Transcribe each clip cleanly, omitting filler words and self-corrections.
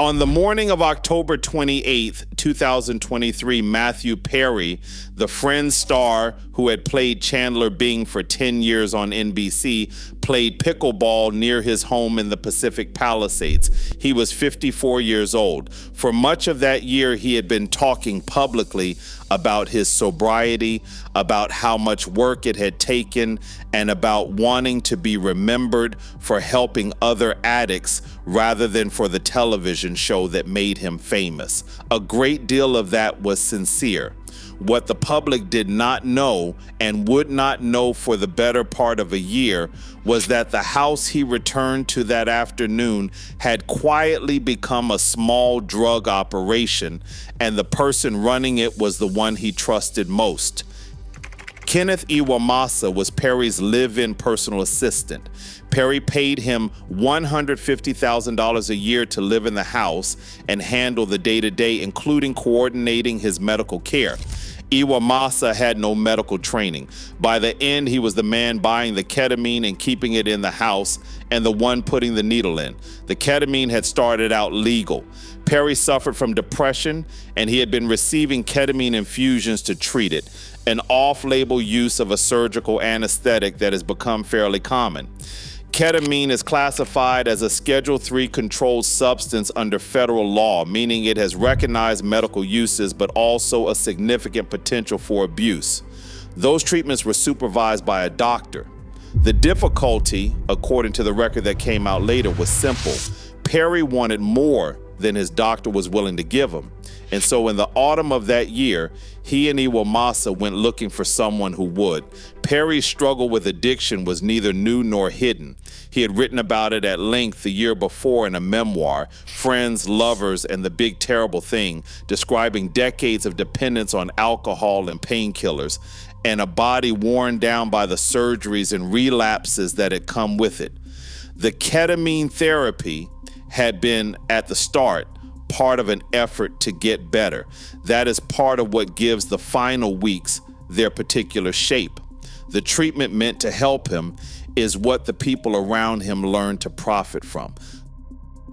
On the morning of October 28th, 2023, Matthew Perry, the Friends star who had played Chandler Bing for 10 years on NBC, played pickleball near his home in the Pacific Palisades. He was 54 years old. For much of that year, he had been talking publicly about his sobriety, about how much work it had taken, and about wanting to be remembered for helping other addicts rather than for the television show that made him famous. A great deal of that was sincere. What the public did not know and would not know for the better part of a year was that the house he returned to that afternoon had quietly become a small drug operation, and the person running it was the one he trusted most. Kenneth Iwamasa was Perry's live-in personal assistant. Perry paid him $150,000 a year to live in the house and handle the day-to-day, including coordinating his medical care. Iwamasa had no medical training. By the end, he was the man buying the ketamine and keeping it in the house and the one putting the needle in. The ketamine had started out legal. Perry suffered from depression, and he had been receiving ketamine infusions to treat it, an off-label use of a surgical anesthetic that has become fairly common. Ketamine is classified as a Schedule III controlled substance under federal law, meaning it has recognized medical uses but also a significant potential for abuse. Those treatments were supervised by a doctor. The difficulty, according to the record that came out later, was simple. Perry wanted more than his doctor was willing to give him. And so in the autumn of that year, he and Iwamasa went looking for someone who would. Perry's struggle with addiction was neither new nor hidden. He had written about it at length the year before in a memoir, Friends, Lovers, and the Big Terrible Thing, describing decades of dependence on alcohol and painkillers, and a body worn down by the surgeries and relapses that had come with it. The ketamine therapy had been, at the start, part of an effort to get better. That is part of what gives the final weeks their particular shape. The treatment meant to help him is what the people around him learned to profit from.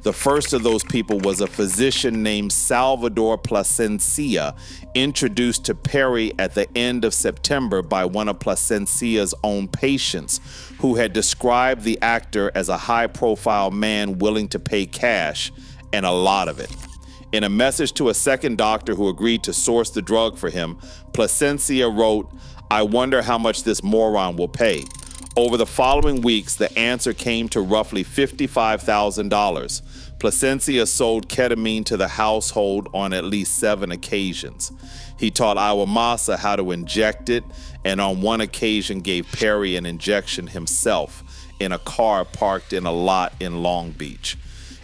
The first of those people was a physician named Salvador Plasencia, introduced to Perry at the end of September by one of Plasencia's own patients, who had described the actor as a high-profile man willing to pay cash, and a lot of it. In a message to a second doctor who agreed to source the drug for him, Plasencia wrote, "I wonder how much this moron will pay." Over the following weeks, the answer came to roughly $55,000. Plasencia sold ketamine to the household on at least 7 occasions. He taught Iwamasa how to inject it, and on one occasion gave Perry an injection himself in a car parked in a lot in Long Beach.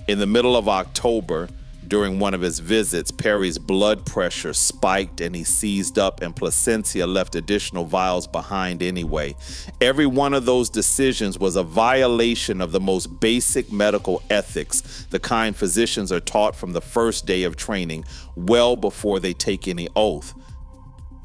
In the middle of October, during one of his visits, Perry's blood pressure spiked and he seized up, and Plasencia left additional vials behind anyway. Every one of those decisions was a violation of the most basic medical ethics, the kind physicians are taught from the first day of training, well before they take any oath.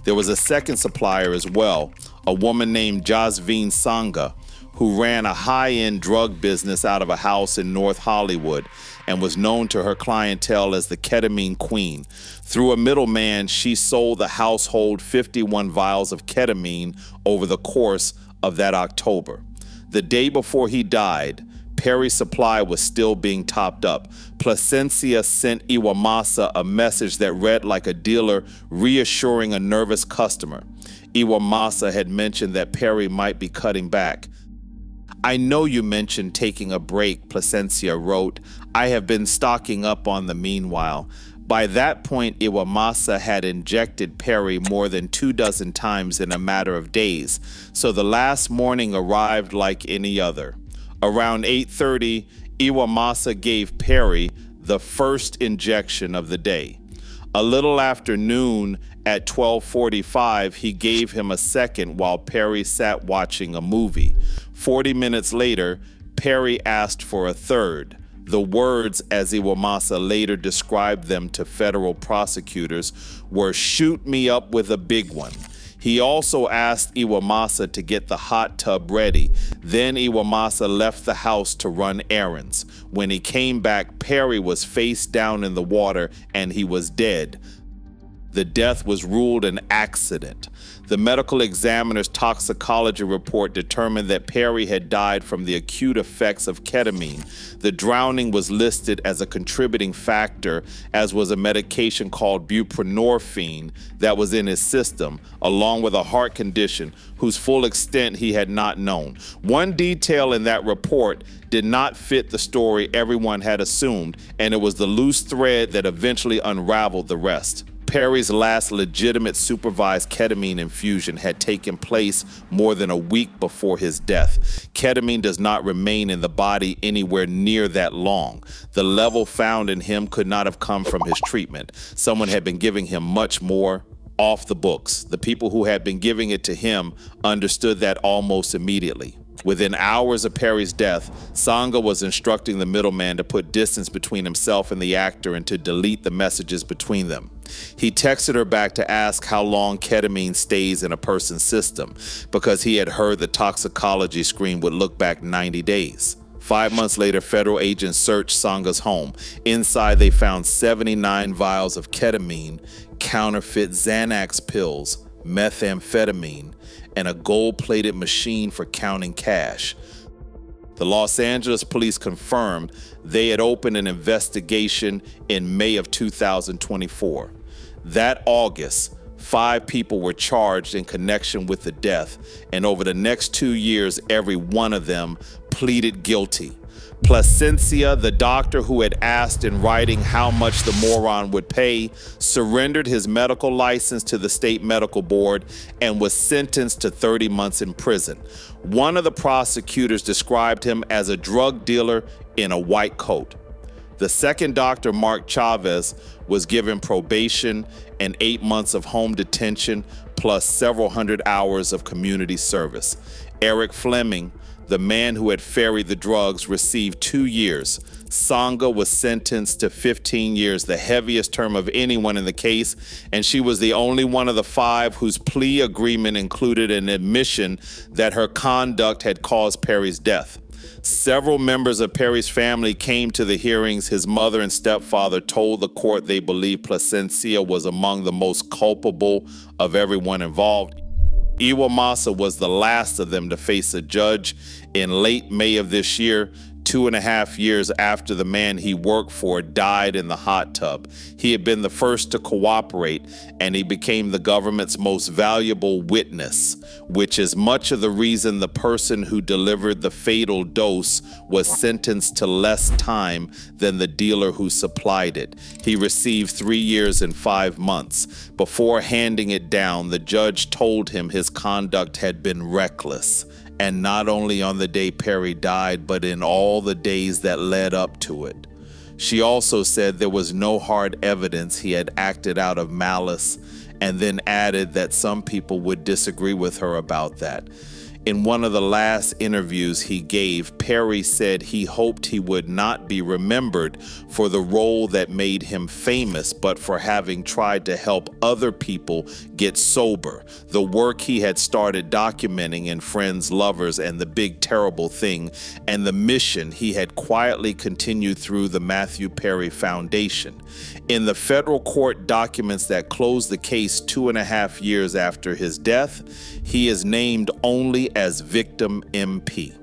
There was a second supplier as well, a woman named Jasveen Sangha, who ran a high-end drug business out of a house in North Hollywood and was known to her clientele as the ketamine queen. Through a middleman, she sold the household 51 vials of ketamine over the course of that October. The day before he died, Perry's supply was still being topped up. Plasencia sent Iwamasa a message that read like a dealer reassuring a nervous customer. Iwamasa had mentioned that Perry might be cutting back. "I know you mentioned taking a break," Plasencia wrote. "I have been stocking up on the meanwhile." By that point, Iwamasa had injected Perry more than 24 times in a matter of days, so the last morning arrived like any other. Around 8:30, Iwamasa gave Perry the first injection of the day. A little after noon, at 12:45, he gave him a second while Perry sat watching a movie. 40 minutes later, Perry asked for a third. The words, as Iwamasa later described them to federal prosecutors, were "shoot me up with a big one." He also asked Iwamasa to get the hot tub ready. Then Iwamasa left the house to run errands. When he came back, Perry was face down in the water and he was dead. The death was ruled an accident. The medical examiner's toxicology report determined that Perry had died from the acute effects of ketamine. The drowning was listed as a contributing factor, as was a medication called buprenorphine that was in his system, along with a heart condition whose full extent he had not known. One detail in that report did not fit the story everyone had assumed, and it was the loose thread that eventually unraveled the rest. Perry's last legitimate supervised ketamine infusion had taken place more than a week before his death. Ketamine does not remain in the body anywhere near that long. The level found in him could not have come from his treatment. Someone had been giving him much more. Off the books. The people who had been giving it to him understood that almost immediately. Within hours of Perry's death, Sangha was instructing the middleman to put distance between himself and the actor and to delete the messages between them. He texted her back to ask how long ketamine stays in a person's system, because he had heard the toxicology screen would look back 90 days. 5 months later, federal agents searched Sangha's home. Inside, they found 79 vials of ketamine, counterfeit Xanax pills, methamphetamine, and a gold-plated machine for counting cash. The Los Angeles police confirmed they had opened an investigation in May of 2024. That August, 5 people were charged in connection with the death, and over the next 2 years, every one of them pleaded guilty. Placencia, the doctor who had asked in writing how much the moron would pay, surrendered his medical license to the state medical board and was sentenced to 30 months in prison. One of the prosecutors described him as a drug dealer in a white coat. The second doctor, Mark Chavez, was given probation and 8 months of home detention plus several hundred hours of community service. Eric Fleming, the man who had ferried the drugs, received 2 years. Sangha was sentenced to 15 years, the heaviest term of anyone in the case, and she was the only one of the 5 whose plea agreement included an admission that her conduct had caused Perry's death. Several members of Perry's family came to the hearings. His mother and stepfather told the court they believed Placencia was among the most culpable of everyone involved. Iwamasa was the last of them to face a judge in late May of this year, 2.5 years after the man he worked for died in the hot tub. He had been the first to cooperate, and he became the government's most valuable witness, which is much of the reason the person who delivered the fatal dose was sentenced to less time than the dealer who supplied it. He received 3 years and 5 months. Before handing it down, the judge told him his conduct had been reckless. And not only on the day Perry died, but in all the days that led up to it. She also said there was no hard evidence he had acted out of malice, and then added that some people would disagree with her about that. In one of the last interviews he gave, Perry said he hoped he would not be remembered for the role that made him famous, but for having tried to help other people get sober, the work he had started documenting in Friends, Lovers, and The Big Terrible Thing, and the mission he had quietly continued through the Matthew Perry Foundation. In the federal court documents that closed the case 2.5 years after his death, he is named only as Victim MP.